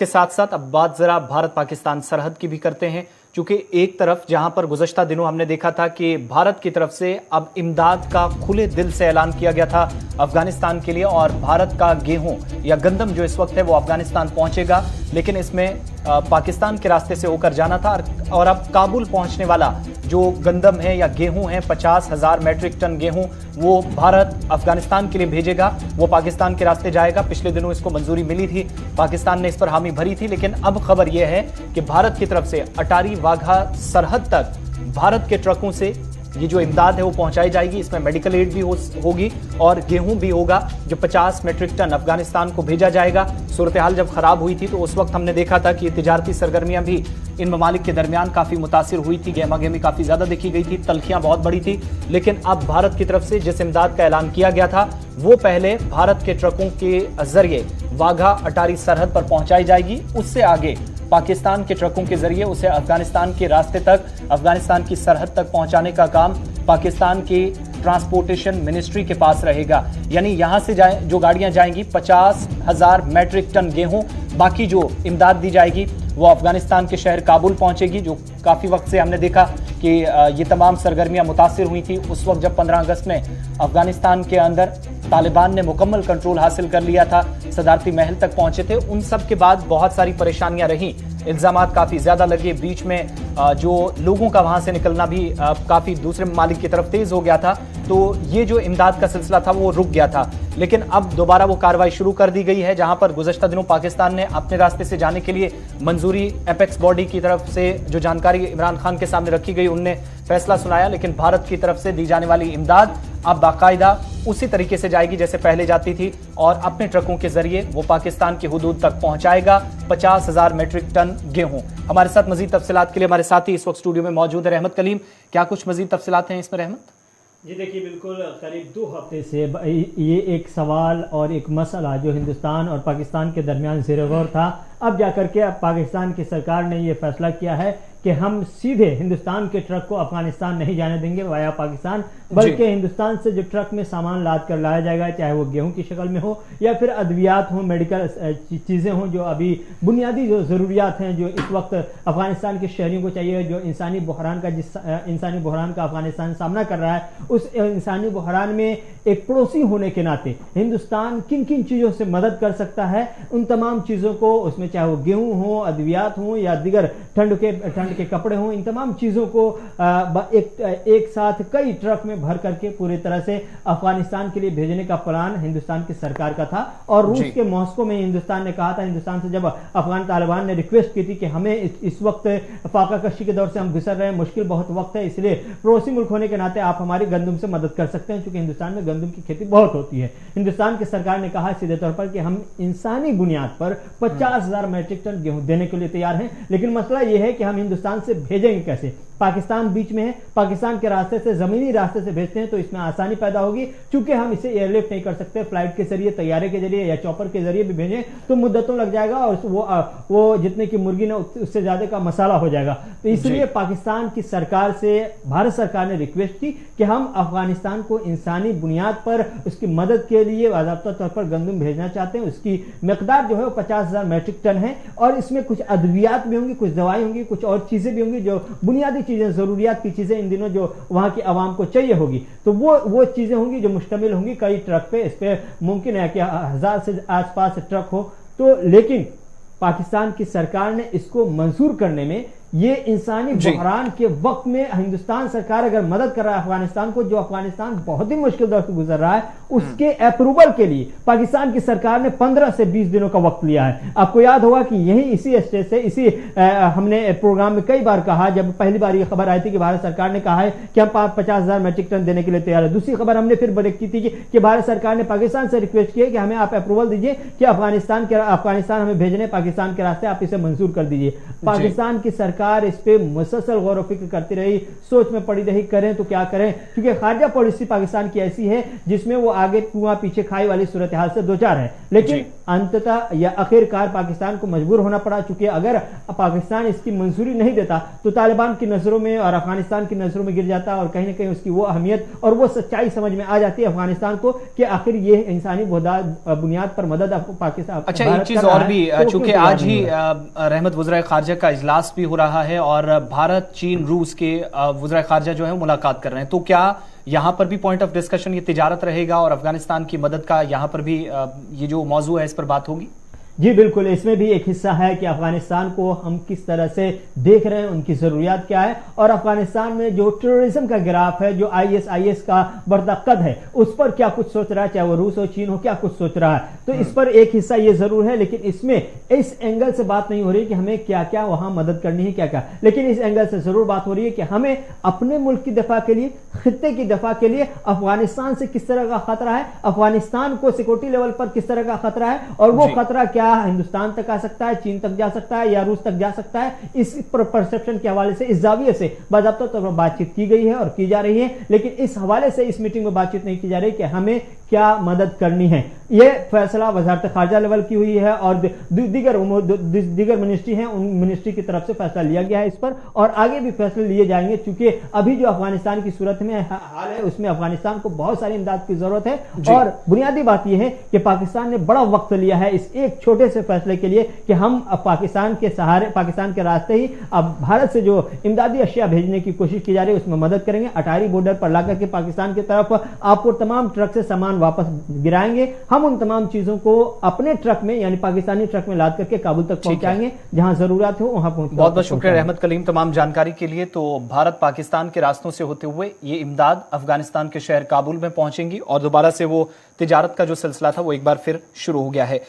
के साथ साथ अब बात जरा भारत पाकिस्तान सरहद की भी करते हैं, क्योंकि एक तरफ जहां पर गुज़श्ता दिनों हमने देखा था कि भारत की तरफ से अब इमदाद का खुले दिल से ऐलान किया गया था अफगानिस्तान के लिए, और भारत का गेहूं या गंदम जो इस वक्त है वो अफगानिस्तान पहुंचेगा, लेकिन इसमें पाकिस्तान के रास्ते से होकर जाना था। और अब काबुल पहुंचने वाला जो गंदम है या गेहूं है, 50,000 मैट्रिक टन गेहूं, वो भारत अफगानिस्तान के लिए भेजेगा, वो पाकिस्तान के रास्ते जाएगा। पिछले दिनों इसको मंजूरी मिली थी, पाकिस्तान ने इस पर हामी भरी थी, लेकिन अब खबर यह है कि भारत की तरफ से अटारी वाघा सरहद तक भारत के ट्रकों से ये जो इमदाद है वो पहुंचाई जाएगी। इसमें मेडिकल एड भी होगी और गेहूं भी होगा, जो 50 मैट्रिक टन अफगानिस्तान को भेजा जाएगा। सूरत हाल जब खराब हुई थी तो उस वक्त हमने देखा था कि तिजारती सरगर्मियां भी इन ममालिक के दरमियान काफी मुतासिर हुई थी, गहमा गहमी काफी ज्यादा देखी गई थी, तलखियां बहुत बड़ी थी। लेकिन अब भारत की तरफ से जिस इमदाद का ऐलान किया गया था वो पहले भारत के ट्रकों के जरिए वाघा अटारी सरहद पर पहुंचाई जाएगी, उससे आगे पाकिस्तान के ट्रकों के जरिए उसे अफगानिस्तान के रास्ते तक, अफगानिस्तान की सरहद तक पहुंचाने का काम पाकिस्तान की ट्रांसपोर्टेशन मिनिस्ट्री के पास रहेगा। यानी यहां से जो गाड़ियां जाएंगी, 50,000 मैट्रिक टन गेहूं, बाकी जो इमदाद दी जाएगी वो अफगानिस्तान के शहर काबुल पहुंचेगी। जो काफी वक्त से हमने देखा कि ये तमाम सरगर्मियां मुतासिर हुई थी। उस वक्त जब 15 अगस्त में अफगानिस्तान के अंदर तालिबान ने मुकम्मल कंट्रोल हासिल कर लिया था, सदारती महल तक पहुंचे थे, उन सब के बाद बहुत सारी परेशानियां रहीं, इल्जामात काफी ज्यादा लगे, बीच में जो लोगों का वहां से निकलना भी काफी दूसरे ममालिक की तरफ तेज हो गया था। तो ये जो इमदाद का सिलसिला था वो रुक गया था, लेकिन अब दोबारा वो कार्रवाई शुरू कर दी गई है, जहां पर गुज़श्ता दिनों पाकिस्तान ने अपने रास्ते से जाने के लिए मंजूरी एपेक्स बॉडी की तरफ से जो जानकारी इमरान खान के सामने रखी गई, उनने फैसला सुनाया। लेकिन भारत की तरफ से दी जाने वाली इमदाद अब बाकायदा उसी तरीके से जाएगी जैसे पहले जाती थी, और अपने ट्रकों के जरिए वो पाकिस्तान की हुदूद तक पहुंचाएगा 50,000 मैट्रिक टन गेहूं। हमारे साथ मजीद तफसीलात के लिए हमारे साथी इस वक्त स्टूडियो में मौजूद है रहमत कलीम। क्या कुछ मजीद तफसीलात हैं इसमें रहमत? जी देखिए, बिल्कुल करीब 2 हफ्ते से ये एक सवाल और एक मसला जो हिंदुस्तान और पाकिस्तान के दरमियान ज़ेर गौर था, अब जाकर के पाकिस्तान की सरकार ने ये फैसला किया है कि हम सीधे हिंदुस्तान के ट्रक को अफगानिस्तान नहीं जाने देंगे वाया पाकिस्तान, बल्कि हिंदुस्तान से जो ट्रक में सामान लाद कर लाया जाएगा, चाहे वो गेहूं की शक्ल में हो या फिर अद्वियात हो, मेडिकल चीज़ें हों, जो अभी बुनियादी जो ज़रूरियात हैं जो इस वक्त अफगानिस्तान के शहरियों को चाहिए, जो इंसानी बहरान का जिस इंसानी बहरान का अफगानिस्तान सामना कर रहा है, उस इंसानी बहरान में एक पड़ोसी होने के नाते हिंदुस्तान किन किन चीज़ों से मदद कर सकता है, उन तमाम चीज़ों को, उसमें चाहे वो गेहूं हो, अद्वियात हों या दिगर ठंड के कपड़े हों, इन तमाम चीज़ों को एक साथ कई ट्रक में भर करके पूरी तरह से अफगानिस्तान के लिए भेजने का प्लान हिंदुस्तान की सरकार का था। और रूस के मॉस्को में हिंदुस्तान ने कहा था, हिंदुस्तान से जब अफगान तालिबान ने रिक्वेस्ट की थी कि हमें इस वक्त फाका कशी के दौर से हम गुजर रहे हैं, मुश्किल बहुत वक्त है, इसलिए पड़ोसी मुल्क होने के नाते आप हमारी गंदम से मदद कर सकते हैं, क्योंकि हिंदुस्तान में गंदम की खेती बहुत होती है। हिंदुस्तान की सरकार ने कहा सीधे तौर पर कि हम इंसानी बुनियाद पर 50,000 मैट्रिक टन गेहूं देने के लिए तैयार हैं, लेकिन मसला यह है कि हम हिंदुस्तान से भेजेंगे कैसे? पाकिस्तान बीच में है, पाकिस्तान के रास्ते से, जमीनी रास्ते से भेजते हैं तो इसमें आसानी पैदा होगी, क्योंकि हम इसे एयरलिफ्ट नहीं कर सकते, फ्लाइट के जरिए, तैयारे के जरिए या चॉपर के जरिए भी भेजें तो मुद्दतों लग जाएगा, और वो जितने की मुर्गी ना उससे ज्यादा का मसाला हो जाएगा। तो इसलिए पाकिस्तान की सरकार से भारत सरकार ने रिक्वेस्ट की कि हम अफगानिस्तान को इंसानी बुनियाद पर उसकी मदद के लिए बाज़ाब्ता तौर पर गंदम भेजना चाहते हैं। उसकी मकदार जो है वो 50,000 मैट्रिक टन है, और इसमें कुछ अद्वियात भी होंगी, कुछ दवाई होंगी, कुछ और चीजें भी होंगी, जो बुनियादी चीजें, जरूरियात की चीजें इन दिनों जो वहां की आवाम को चाहिए होगी, तो वो चीजें होंगी जो मुश्तमिल होंगी कई ट्रक पे। इस पे मुमकिन है कि 1000 से आसपास ट्रक हो, तो लेकिन पाकिस्तान की सरकार ने इसको मंजूर करने में, ये इंसानी बहरान के वक्त में हिंदुस्तान सरकार अगर मदद कर रहा है अफगानिस्तान को, जो अफगानिस्तान बहुत ही मुश्किल दौर से गुजर रहा है, उसके अप्रूवल के लिए पाकिस्तान की सरकार ने 15 से 20 दिनों का वक्त लिया है। आपको याद होगा कि यही इसी स्टेज से हमने प्रोग्राम में कई बार कहा, जब पहली बार ये खबर आई थी कि भारत सरकार ने कहा है कि हम 50,000 मैट्रिक टन देने के लिए तैयार है। दूसरी खबर हमने फिर ब्रेक की थी कि भारत सरकार ने पाकिस्तान से रिक्वेस्ट की है कि हमें आप अप्रूवल दीजिए कि अफगानिस्तान हमें भेजने पाकिस्तान के रास्ते, आप इसे मंजूर कर दीजिए। पाकिस्तान की सरकार सरकार इस पे मुसलसल गौर व फिक्र करती रही, सोच में पड़ी रही, करें तो क्या करें, क्योंकि खारजा पॉलिसी पाकिस्तान की ऐसी है जिसमें वो आगे कुआं पीछे खाई वाली सूरत हाल से दो चार है। लेकिन अंततः या आखिरकार पाकिस्तान को मजबूर होना पड़ा, चूंकि अगर पाकिस्तान इसकी मंजूरी नहीं देता तो तालिबान की नजरों में और अफगानिस्तान की नजरों में गिर जाता, और कहीं ना कहीं उसकी वो अहमियत और वो सच्चाई समझ में आ जाती है अफगानिस्तान को कि आखिर ये इंसानी बुनियाद पर मदद पाकिस्तान। अच्छा, एक चीज और भी, चूंकि आज ही रहमत वज़राए खारजा का इजलास भी हो रहा है और भारत, चीन, रूस के वज़राए खारजा जो है मुलाकात कर रहे हैं, तो क्या यहां पर भी पॉइंट ऑफ डिस्कशन ये तिजारत रहेगा और अफगानिस्तान की मदद का यहां पर भी ये जो मौजू है इस पर बात होगी? जी बिल्कुल, इसमें भी एक हिस्सा है कि अफगानिस्तान को हम किस तरह से देख रहे हैं, उनकी जरूरियात क्या है, और अफगानिस्तान में जो टेररिज्म का ग्राफ है, जो ISIS का बढ़ता कद है, उस पर क्या कुछ सोच रहा है, चाहे वो रूस हो चीन हो, क्या कुछ सोच रहा है। तो इस पर एक हिस्सा ये जरूर है, लेकिन इसमें इस एंगल से बात नहीं हो रही कि हमें क्या क्या वहां मदद करनी है, क्या क्या, लेकिन इस एंगल से जरूर बात हो रही है कि हमें अपने मुल्क की दफा के लिए, खित्ते की दफा के लिए अफगानिस्तान से किस तरह का खतरा है, अफगानिस्तान को सिक्योरिटी लेवल पर किस तरह का खतरा है, और वो खतरा क्या हिंदुस्तान तक आ सकता है, चीन तक जा सकता है या रूस तक जा सकता है। इस परसेप्शन के हवाले से, इस जाविये से बाज़ाब्ता तौर पर बातचीत की गई है और की जा रही है, लेकिन इस हवाले से इस मीटिंग में बातचीत नहीं की जा रही कि हमें क्या मदद करनी है। यह फैसला वजारत खारजा लेवल की हुई है और दीगर मिनिस्ट्री हैं, उन मिनिस्ट्री की तरफ से फैसला लिया गया है इस पर, और आगे भी फैसले लिए जाएंगे, क्योंकि अभी जो अफगानिस्तान की सूरत में हाल है उसमें अफगानिस्तान को बहुत सारी इमदाद की जरूरत है। और बुनियादी बात यह है कि पाकिस्तान ने बड़ा वक्त लिया है इस एक छोटे से फैसले के लिए कि हम अब पाकिस्तान के सहारे, पाकिस्तान के रास्ते ही अब भारत से जो इमदादी अशिया भेजने की कोशिश की जा रही है उसमें मदद करेंगे। अटारी बॉर्डर पर लाकर के पाकिस्तान की तरफ आपको तमाम ट्रक से सामान वापस गिराएंगे, हम उन तमाम चीजों को अपने ट्रक में यानी पाकिस्तानी ट्रक में लाद करके काबुल तक पहुंचाएंगे, जहां जरूरत हो वहां पहुंचाएंगे। बहुत बहुत शुक्रिया रहमत कलीम तमाम जानकारी के लिए। तो भारत पाकिस्तान के रास्तों से होते हुए ये इमदाद अफगानिस्तान के शहर काबुल में पहुंचेंगी और दोबारा से वो तिजारत का जो सिलसिला था वो एक बार फिर शुरू हो गया है।